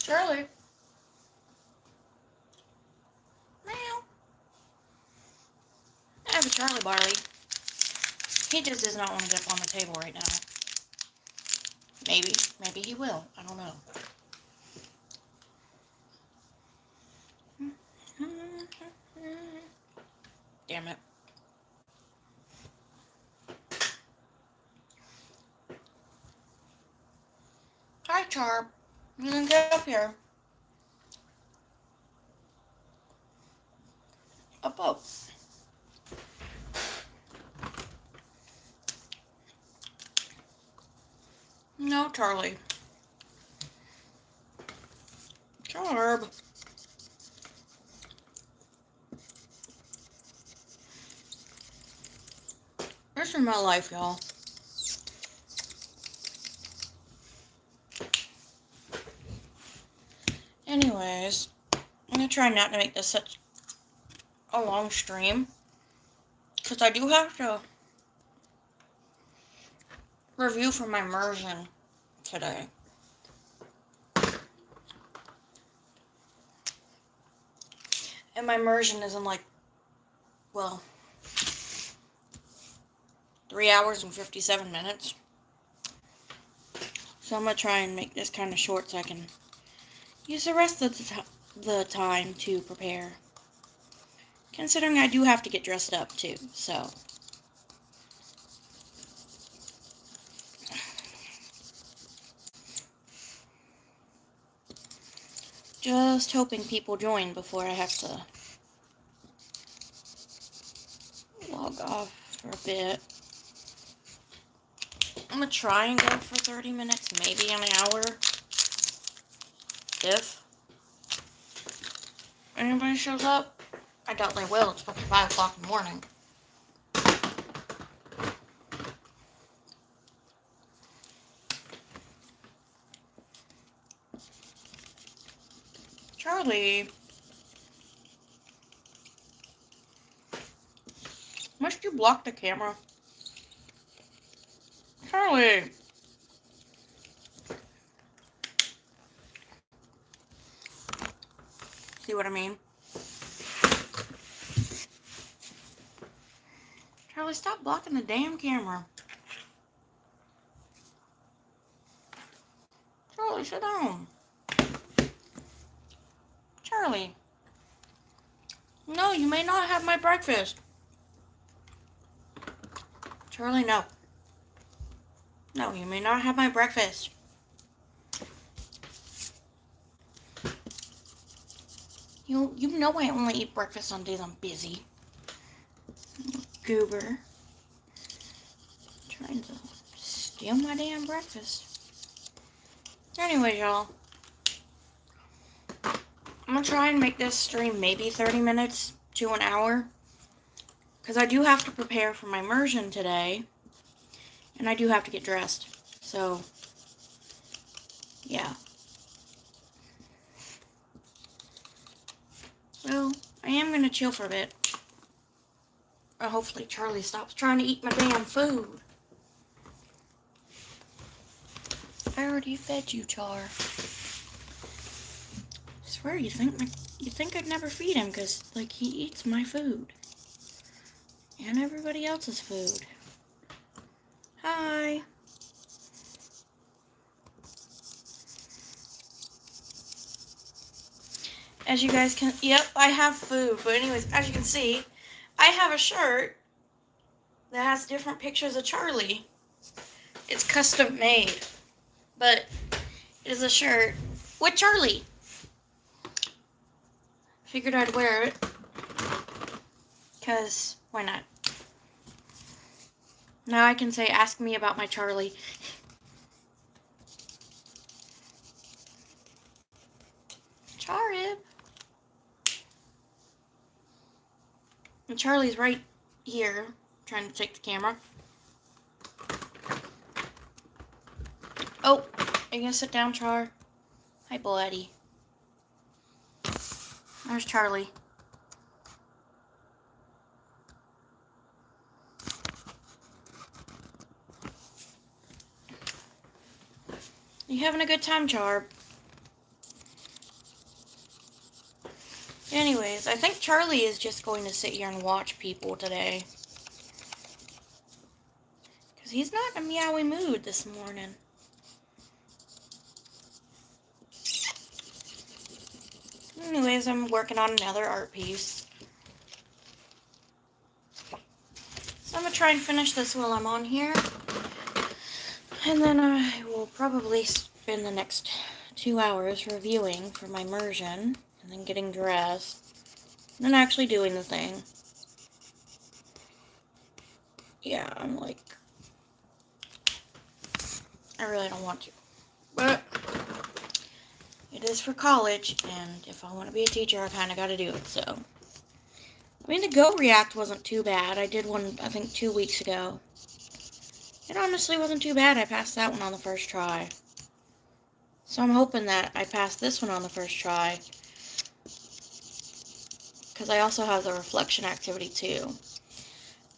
Charlie. Meow. I have a Charlie Barley. He just does not want to get up on the table right now. Maybe he will. I don't know. Damn it. Hi, Charb. You can get up here. Up. No, Charlie. Charb. This is my life, y'all. Anyways, I'm gonna try not to make this such a long stream, because I do have to review for my Mursion today. And my Mursion is in like, well, 3 hours and 57 minutes. So I'm gonna try and make this kind of short so I can use the rest of the time to prepare. Considering I do have to get dressed up too, so. Just hoping people join before I have to log off for a bit. I'm gonna try and go for 30 minutes, maybe an hour. If anybody shows up. I doubt they will. It's fucking 5 o'clock in the morning. Charlie. Must you block the camera? Charlie. See what I mean? Charlie, stop blocking the damn camera. Charlie, sit down. Charlie. No, you may not have my breakfast. Charlie, no. No, you may not have my breakfast. You know I only eat breakfast on days I'm busy. Goober. Trying to steal my damn breakfast. Anyway, y'all. I'm gonna try and make this stream maybe 30 minutes to an hour. Because I do have to prepare for my Mursion today. And I do have to get dressed. So, yeah. So, I am going to chill for a bit. Or hopefully Charlie stops trying to eat my damn food. I already fed you, Char. I swear you think I'd never feed him because, like, he eats my food. And everybody else's food. Hi. As you guys can, yep, I have food. But anyways, as you can see, I have a shirt that has different pictures of Charlie. It's custom made. But it is a shirt with Charlie. Figured I'd wear it. Because, why not? Now I can say, ask me about my Charlie. Charib. And Charlie's right here, trying to take the camera. Oh, are you gonna sit down, Char? Hi, buddy. There's Charlie. You having a good time, Char? Anyways, I think Charlie is just going to sit here and watch people today. Because he's not in a meowy mood this morning. Anyways, I'm working on another art piece. So I'm going to try and finish this while I'm on here. And then I will probably spend the next 2 hours reviewing for my Mursion. And then getting dressed. And then actually doing the thing. Yeah, I'm like... I really don't want to. But... it is for college, and if I want to be a teacher, I kind of got to do it, so. I mean, the Go React wasn't too bad. I did one, I think, 2 weeks ago. It honestly wasn't too bad. I passed that one on the first try. So I'm hoping that I pass this one on the first try. Because I also have the reflection activity, too.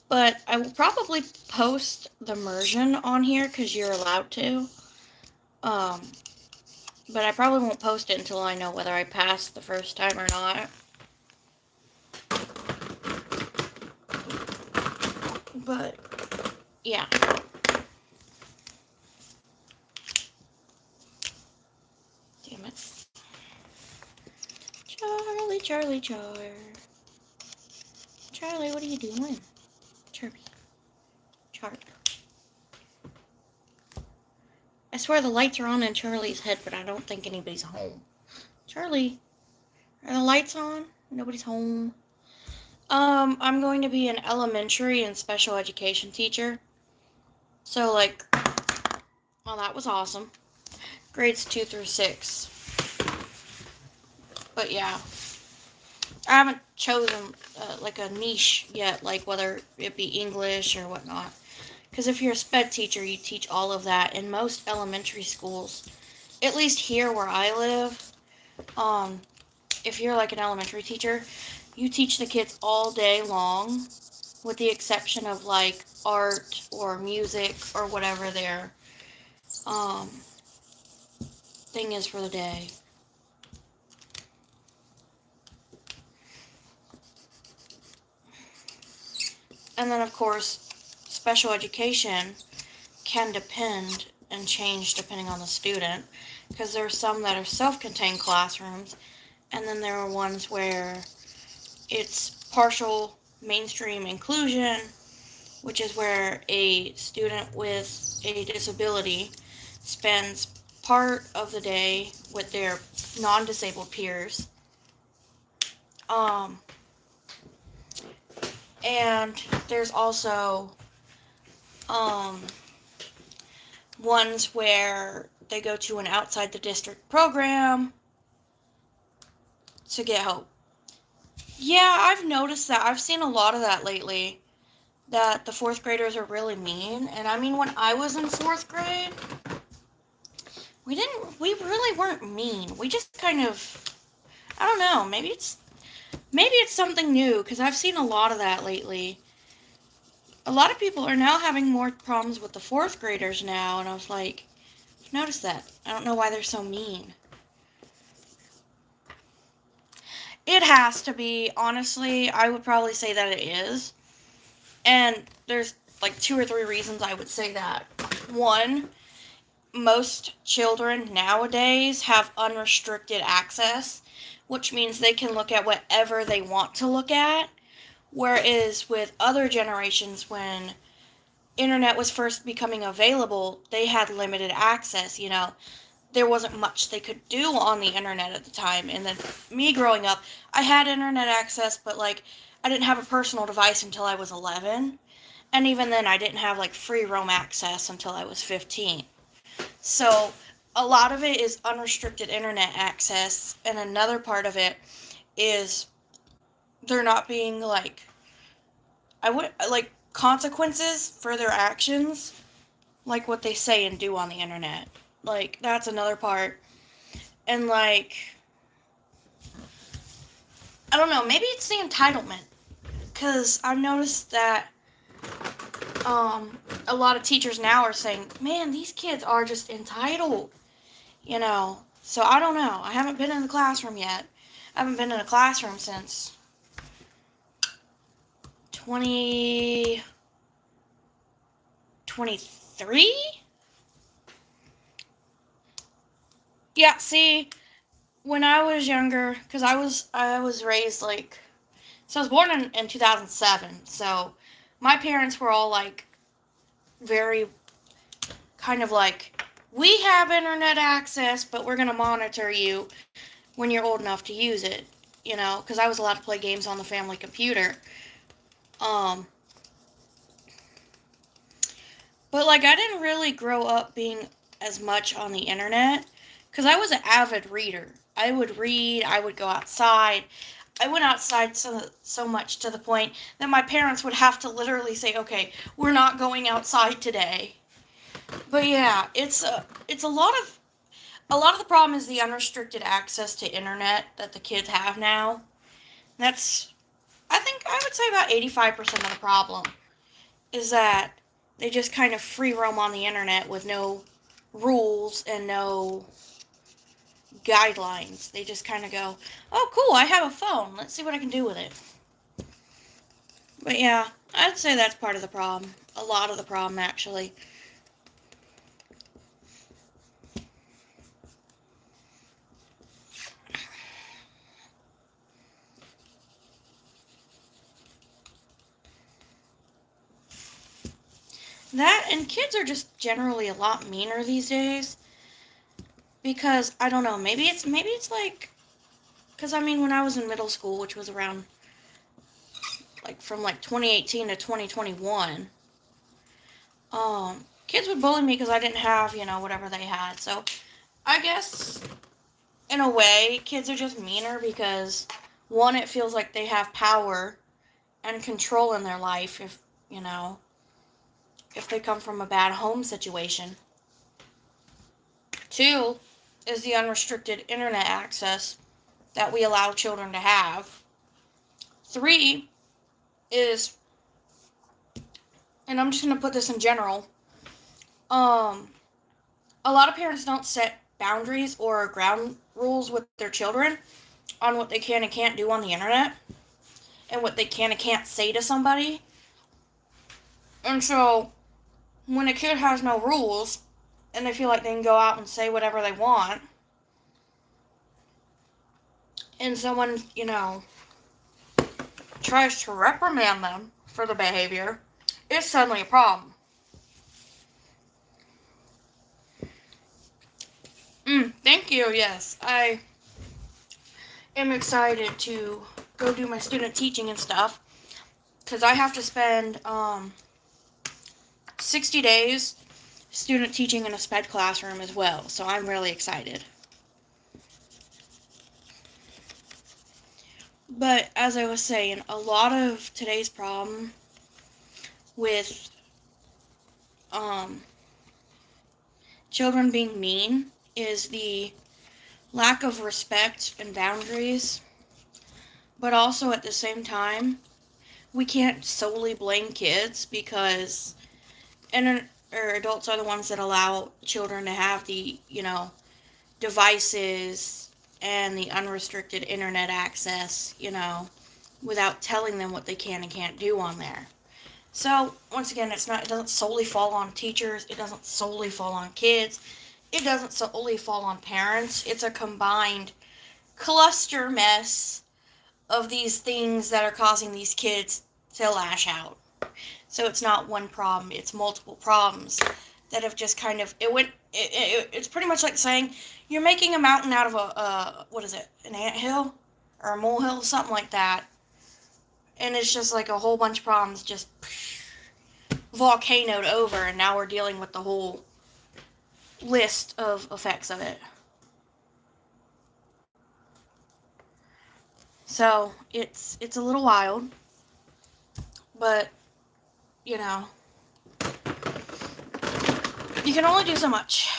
But I will probably post the Mursion on here, because you're allowed to. But I probably won't post it until I know whether I passed the first time or not. But, yeah. Damn it. Charlie, Charlie, Charlie. Charlie, what are you doing? Charlie. Charlie. I swear the lights are on in Charlie's head, but I don't think anybody's home. Charlie, are the lights on? Nobody's home. I'm going to be an elementary and special education teacher. So, like, well, that was awesome. Grades 2 through 6. But, yeah. I haven't chosen, like, a niche yet, like, whether it be English or whatnot. Because if you're a sped teacher, you teach all of that. In most elementary schools, at least here where I live, if you're like an elementary teacher, you teach the kids all day long, with the exception of like art or music or whatever their thing is for the day. And then, of course, special education can depend and change depending on the student, because there are some that are self-contained classrooms, and then there are ones where it's partial mainstream inclusion, which is where a student with a disability spends part of the day with their non-disabled peers. And there's also ones where they go to an outside the district program to get help. Yeah, I've noticed that. I've seen a lot of that lately, that the 4th graders are really mean. And I mean, when I was in 4th grade, we really weren't mean. We just kind of, I don't know, maybe it's something new, because I've seen a lot of that lately. A lot of people are now having more problems with the 4th graders now, and I was like, I've noticed that. I don't know why they're so mean. It has to be, honestly. I would probably say that it is. And there's like 2 or 3 reasons I would say that. One, most children nowadays have unrestricted access, which means they can look at whatever they want to look at. Whereas with other generations, when internet was first becoming available, they had limited access, you know. There wasn't much they could do on the internet at the time. And then me growing up, I had internet access, but like I didn't have a personal device until I was 11. And even then I didn't have like free roam access until I was 15. So a lot of it is unrestricted internet access, and another part of it is there not being like consequences for their actions, like what they say and do on the internet. Like, that's another part. And like, I don't know, maybe it's the entitlement, because I've noticed that a lot of teachers now are saying, man, these kids are just entitled, you know. So I don't know. I haven't been in the classroom yet. I haven't been in a classroom since 2023? Yeah, see, when I was younger, because I was raised like, so I was born in 2007, so my parents were all like very kind of like, we have internet access, but we're going to monitor you when you're old enough to use it, you know, because I was allowed to play games on the family computer. Um, but like I didn't really grow up being as much on the internet because I was an avid reader. I would read, I would go outside. I went outside so much to the point that my parents would have to literally say, "Okay, we're not going outside today." But yeah, it's a lot of the problem is the unrestricted access to internet that the kids have now. That's I think I would say about 85% of the problem is that they just kind of free roam on the internet with no rules and no guidelines. They just kind of go, "Oh, cool, I have a phone. Let's see what I can do with it." But yeah, I'd say that's part of the problem. A lot of the problem, actually. That and kids are just generally a lot meaner these days because I don't know, maybe it's like cuz I mean when I was in middle school, which was around like from like 2018 to 2021, kids would bully me cuz I didn't have, you know, whatever they had. So, I guess in a way, kids are just meaner because one it feels like they have power and control in their life if, you know, if they come from a bad home situation. Two is the unrestricted internet access that we allow children to have. Three is, and I'm just going to put this in general, a lot of parents don't set boundaries or ground rules with their children on what they can and can't do on the internet and what they can and can't say to somebody. And so, when a kid has no rules and they feel like they can go out and say whatever they want, and someone, you know, tries to reprimand them for the behavior, it's suddenly a problem. Thank you, yes. I am excited to go do my student teaching and stuff because I have to spend 60 days student teaching in a sped classroom as well, so I'm really excited. But as I was saying, a lot of today's problem with children being mean is the lack of respect and boundaries, but also at the same time, we can't solely blame kids because adults are the ones that allow children to have the, you know, devices and the unrestricted internet access, you know, without telling them what they can and can't do on there. So, once again, it doesn't solely fall on teachers, it doesn't solely fall on kids, it doesn't solely fall on parents. It's a combined cluster mess of these things that are causing these kids to lash out. So it's not one problem, it's multiple problems that have just kind of, it's pretty much like saying you're making a mountain out of an anthill or a molehill, something like that. And it's just like a whole bunch of problems just volcanoed over, and now we're dealing with the whole list of effects of it. So it's a little wild, but you know, you can only do so much.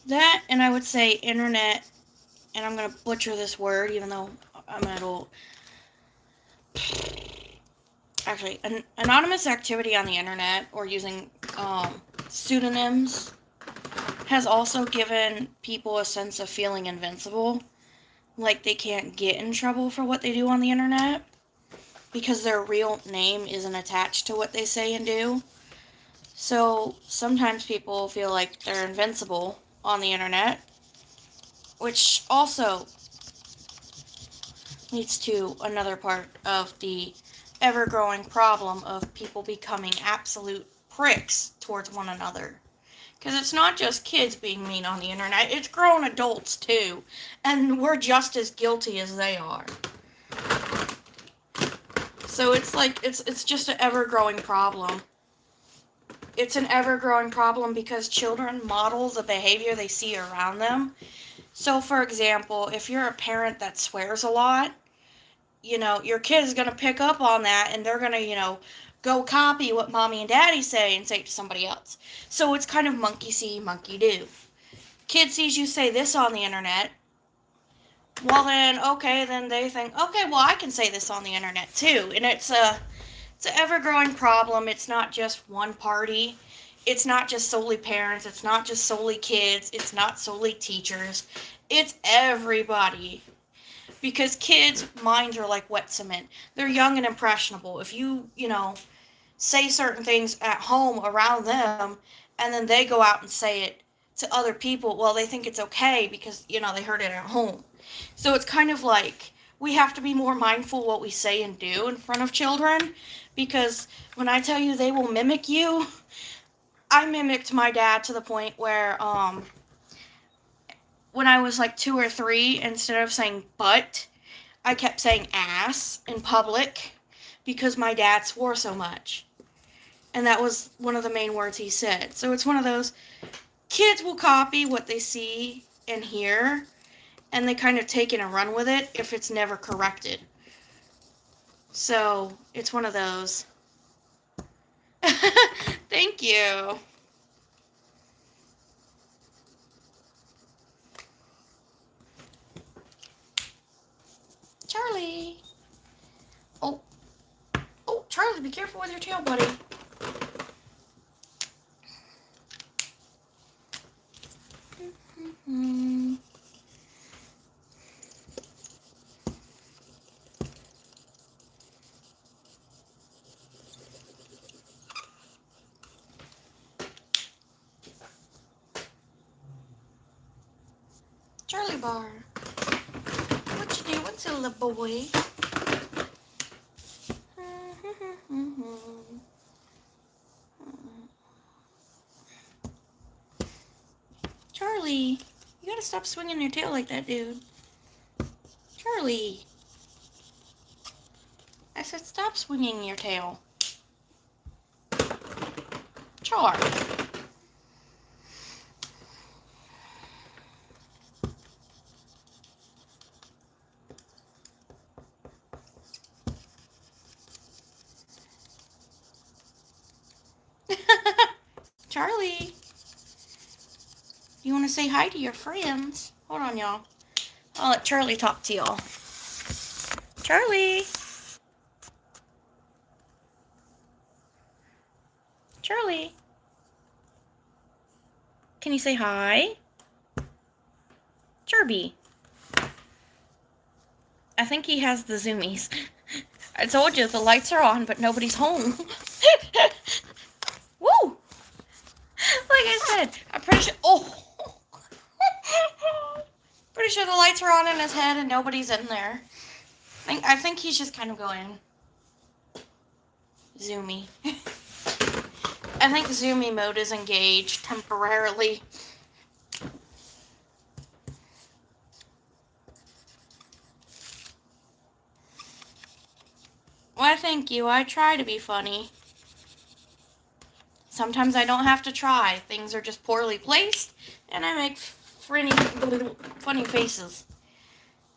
That, and I would say internet, and I'm going to butcher this word even though I'm an adult. Actually, anonymous activity on the internet or using pseudonyms has also given people a sense of feeling invincible. Like they can't get in trouble for what they do on the internet because their real name isn't attached to what they say and do. So sometimes people feel like they're invincible on the internet, which also leads to another part of the ever-growing problem of people becoming absolute pricks towards one another. Because it's not just kids being mean on the internet, it's grown adults too. And we're just as guilty as they are. So it's like, it's just an ever-growing problem. It's an ever-growing problem because children model the behavior they see around them. So, for example, if you're a parent that swears a lot, your kid is going to pick up on that and they're going to, go copy what mommy and daddy say and say it to somebody else. So it's kind of monkey see, monkey do. Kid sees you say this on the internet. Well then they think, okay, well I can say this on the internet too. And it's an ever-growing problem. It's not just one party. It's not just solely parents. It's not just solely kids. It's not solely teachers. It's everybody. Because kids' minds are like wet cement. They're young and impressionable. If you, say certain things at home around them, and then they go out and say it to other people, well, they think it's okay because, they heard it at home. So it's kind of like we have to be more mindful what we say and do in front of children, because when I tell you they will mimic you, I mimicked my dad to the point where, when I was like 2 or 3, instead of saying butt, I kept saying ass in public because my dad swore so much. And that was one of the main words he said. So it's one of those, kids will copy what they see and hear, and they kind of take it and run with it if it's never corrected. So it's one of those. Thank you. Charlie. Oh, Charlie, be careful with your tail, buddy. Charlie bar. What you doing, silly boy? Charlie, you gotta stop swinging your tail like that, dude. Charlie. I said stop swinging your tail. Char. Charlie. You want to say hi to your friends? Hold on, y'all. I'll let Charlie talk to y'all. Charlie. Charlie. Can you say hi? Charby. I think he has the zoomies. I told you the lights are on, but nobody's home. Woo! Like I said, I'm pretty sure. Oh! Pretty sure the lights are on in his head and nobody's in there. I think he's just kind of going zoomy. I think zoomy mode is engaged temporarily. Why, thank you. I try to be funny. Sometimes I don't have to try. Things are just poorly placed, and I make funny faces.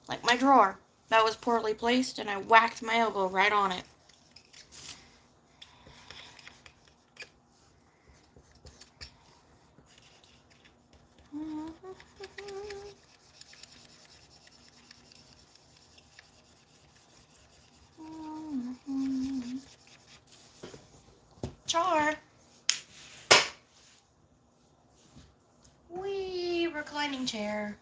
Like my drawer. That was poorly placed, and I whacked my elbow right on it. Char. reclining chair.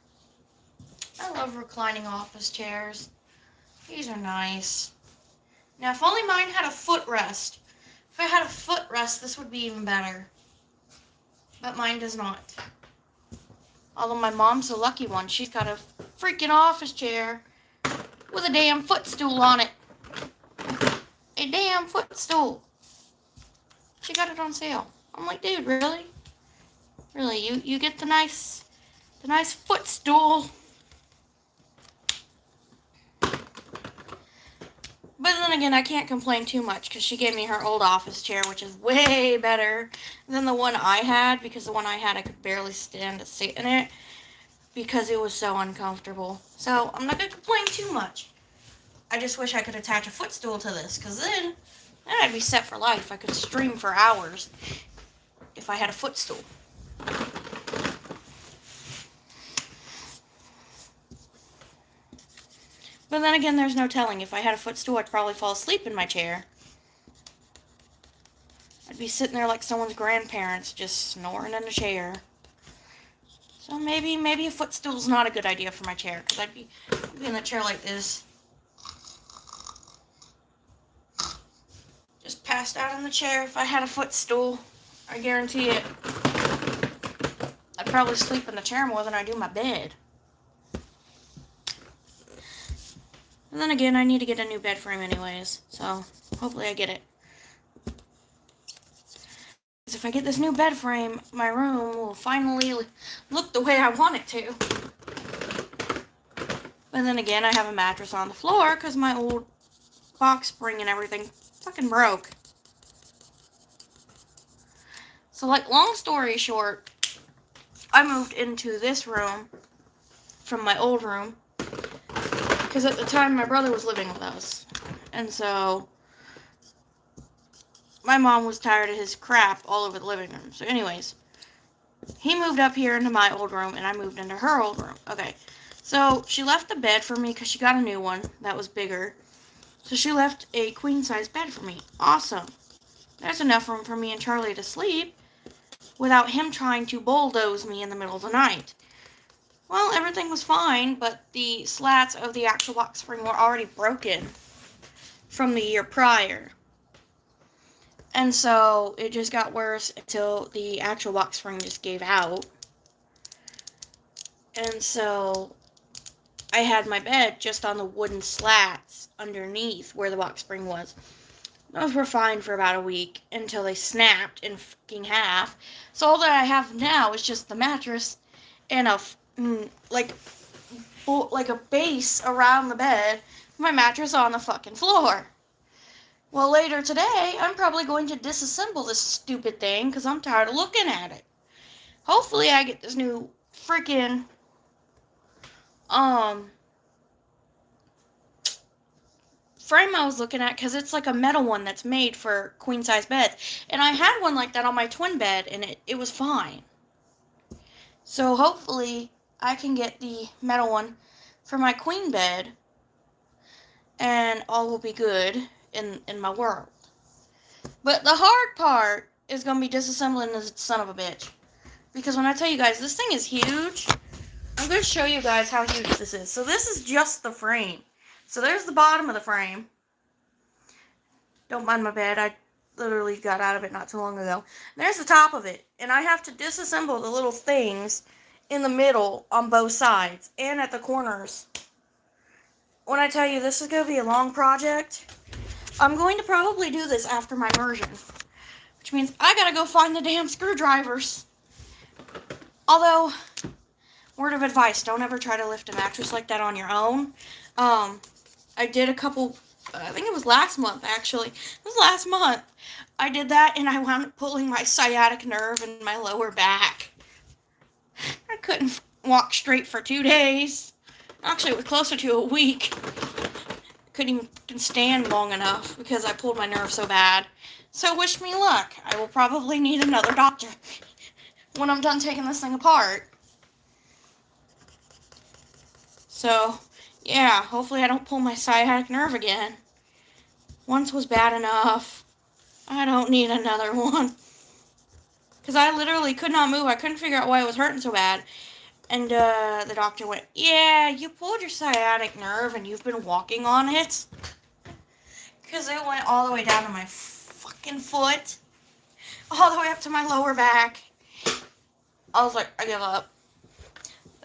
I love reclining office chairs. These are nice. Now, if only mine had a footrest. If I had a footrest, this would be even better. But mine does not. Although my mom's the lucky one. She's got a freaking office chair with a damn footstool on it. A damn footstool. She got it on sale. I'm like, dude, really? Really, you get the nice footstool. But then again, I can't complain too much because she gave me her old office chair, which is way better than the one I had, because the one I had I could barely stand to sit in it because it was so uncomfortable. So I'm not going to complain too much. I just wish I could attach a footstool to this, because then I'd be set for life. I could stream for hours if I had a footstool. But then again, there's no telling. If I had a footstool, I'd probably fall asleep in my chair. I'd be sitting there like someone's grandparents, just snoring in a chair. So maybe a footstool's not a good idea for my chair, because I'd be in the chair like this. Just passed out in the chair if I had a footstool. I guarantee it. I'd probably sleep in the chair more than I do my bed. And then again, I need to get a new bed frame anyways, so hopefully I get it. Because if I get this new bed frame, my room will finally look the way I want it to. But then again, I have a mattress on the floor because my old box spring and everything fucking broke. So, like, long story short, I moved into this room from my old room. Because at the time, my brother was living with us. And so, my mom was tired of his crap all over the living room. So anyways, he moved up here into my old room, and I moved into her old room. Okay, so she left the bed for me because she got a new one that was bigger. So she left a queen-size bed for me. Awesome. There's enough room for me and Charlie to sleep without him trying to bulldoze me in the middle of the night. Well, everything was fine, but the slats of the actual box spring were already broken from the year prior. And so it just got worse until the actual box spring just gave out. And so I had my bed just on the wooden slats underneath where the box spring was. Those were fine for about a week until they snapped in fucking half. So all that I have now is just the mattress and a like a base around the bed, my mattress on the fucking floor. Well, later today, I'm probably going to disassemble this stupid thing because I'm tired of looking at it. Hopefully I get this new freaking frame I was looking at, because it's like a metal one that's made for queen size beds. And I had one like that on my twin bed, and it was fine. So hopefully I can get the metal one for my queen bed, and all will be good in my world. But the hard part is going to be disassembling this son of a bitch. Because when I tell you guys, this thing is huge. I'm going to show you guys how huge this is. So this is just the frame. So there's the bottom of the frame. Don't mind my bed. I literally got out of it not too long ago. There's the top of it. And I have to disassemble the little things in the middle on both sides and at the corners. When I tell you this is going to be a long project, I'm going to probably do this after my Mursion, which means I gotta go find the damn screwdrivers. Although, word of advice, don't ever try to lift a mattress like that on your own. I did a couple, I think it was last month actually. It was last month. I did that and I wound up pulling my sciatic nerve in my lower back. I couldn't walk straight for 2 days. Actually, it was closer to a week. Couldn't even stand long enough because I pulled my nerve so bad. So wish me luck. I will probably need another doctor when I'm done taking this thing apart. So, yeah, hopefully I don't pull my sciatic nerve again. Once was bad enough. I don't need another one. Because I literally could not move. I couldn't figure out why it was hurting so bad. And the doctor went, yeah, you pulled your sciatic nerve and you've been walking on it. Because it went all the way down to my fucking foot. All the way up to my lower back. I was like, I give up.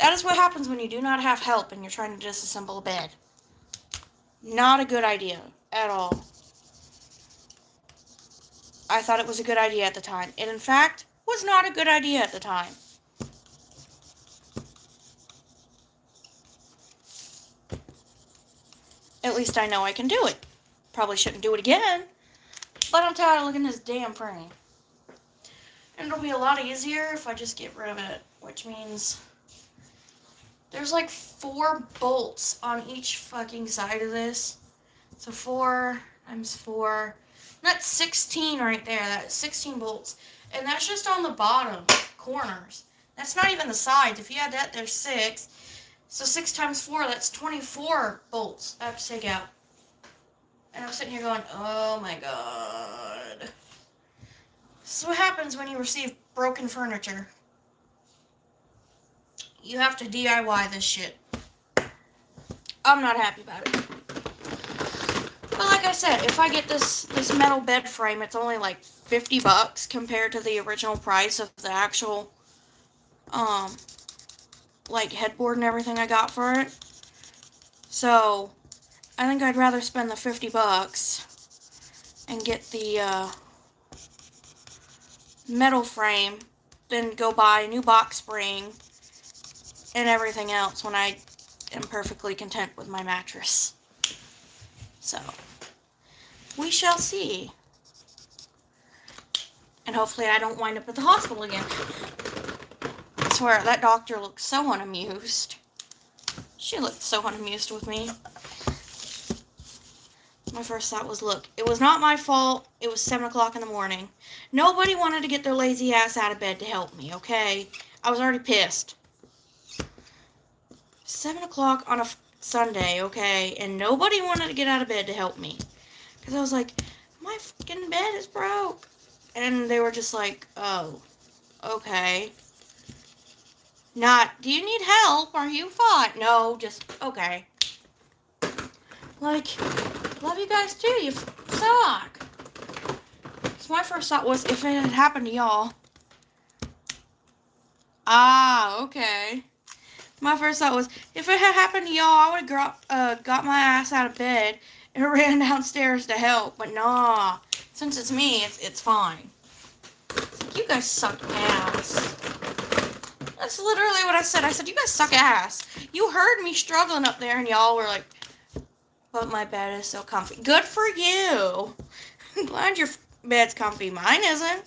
That is what happens when you do not have help and you're trying to disassemble a bed. Not a good idea at all. I thought it was a good idea at the time. It, in fact, was not a good idea at the time. At least I know I can do it. Probably shouldn't do it again. But I'm tired of looking at this damn frame. And it'll be a lot easier if I just get rid of it. Which means there's like 4 bolts on each fucking side of this. So 4 times 4. That's 16 right there. That's 16 bolts. And that's just on the bottom corners. That's not even the sides. If you add that, there's 6. So 6 times 4, that's 24 bolts I have to take out. And I'm sitting here going, oh my god. This is what happens when you receive broken furniture. You have to DIY this shit. I'm not happy about it. But like I said, if I get this metal bed frame, it's only like $50 compared to the original price of the actual, like headboard and everything I got for it. So, I think I'd rather spend the $50 and get the, metal frame than go buy a new box spring and everything else when I am perfectly content with my mattress. So, we shall see. And hopefully I don't wind up at the hospital again. I swear, that doctor looked so unamused. She looked so unamused with me. My first thought was, look, it was not my fault. It was 7 o'clock in the morning. Nobody wanted to get their lazy ass out of bed to help me, okay? I was already pissed. 7 o'clock on a Sunday, okay? And nobody wanted to get out of bed to help me. Because I was like, my fucking bed is broke. And they were just like, oh, okay. Not, do you need help? Are you fine? No, just, okay. Like, love you guys too. You suck. So my first thought was, if it had happened to y'all. Ah, okay. My first thought was, if it had happened to y'all, I would have got my ass out of bed and ran downstairs to help. But nah, since it's me, it's fine. It's like, you guys suck ass. That's literally what I said. I said, you guys suck ass. You heard me struggling up there and y'all were like, but my bed is so comfy. Good for you. I'm glad your bed's comfy. Mine isn't.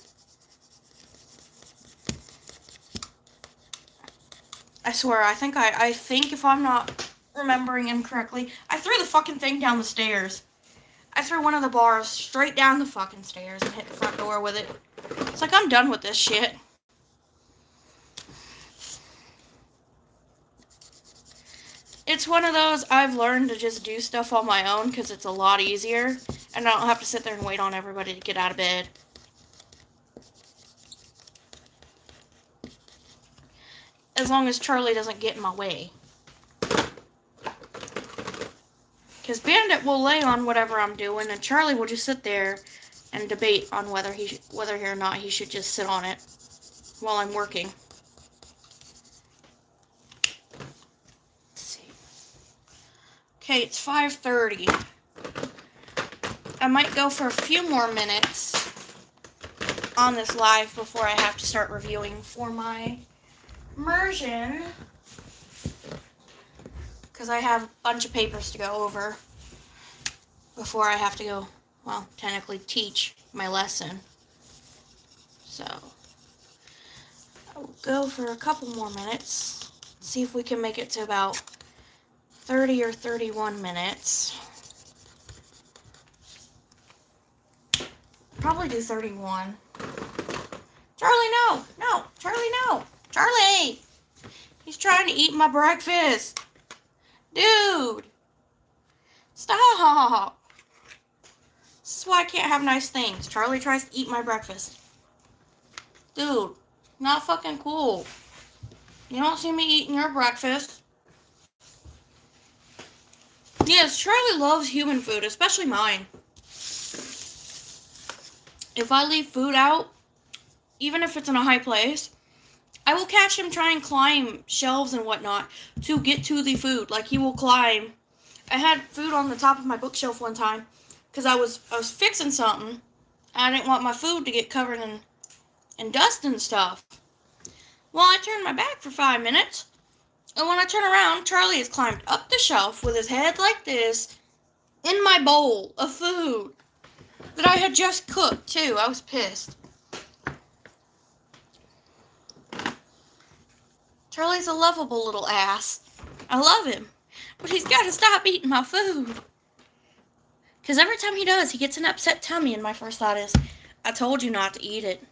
I swear, I think if I'm not remembering incorrectly, I threw the fucking thing down the stairs. I threw one of the bars straight down the fucking stairs and hit the front door with it. It's like, I'm done with this shit. It's one of those, I've learned to just do stuff on my own because it's a lot easier. And I don't have to sit there and wait on everybody to get out of bed. As long as Charlie doesn't get in my way. Because Bandit will lay on whatever I'm doing, and Charlie will just sit there and debate on whether or not he should just sit on it while I'm working. Let's see. Okay, it's 5:30. I might go for a few more minutes on this live before I have to start reviewing for my Mursion, because I have a bunch of papers to go over before I have to go, well, technically teach my lesson. So, I will go for a couple more minutes, see if we can make it to about 30 or 31 minutes. Probably do 31. Charlie, no! No! Charlie, no! Charlie! He's trying to eat my breakfast. Dude! Stop! This is why I can't have nice things. Charlie tries to eat my breakfast. Dude, not fucking cool. You don't see me eating your breakfast. Yes, Charlie loves human food, especially mine. If I leave food out, even if it's in a high place, I will catch him try and climb shelves and whatnot to get to the food. Like, he will climb. I had food on the top of my bookshelf one time because I was fixing something. I didn't want my food to get covered in dust and stuff. Well, I turned my back for 5 minutes, and when I turn around, Charlie has climbed up the shelf with his head like this in my bowl of food that I had just cooked, too. I was pissed. Charlie's a lovable little ass. I love him. But he's got to stop eating my food. Because every time he does, he gets an upset tummy, and my first thought is, I told you not to eat it.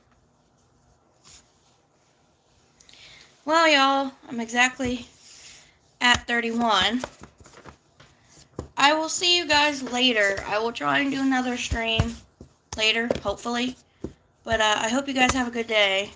Well, y'all, I'm exactly at 31. I will see you guys later. I will try and do another stream later, hopefully. But I hope you guys have a good day.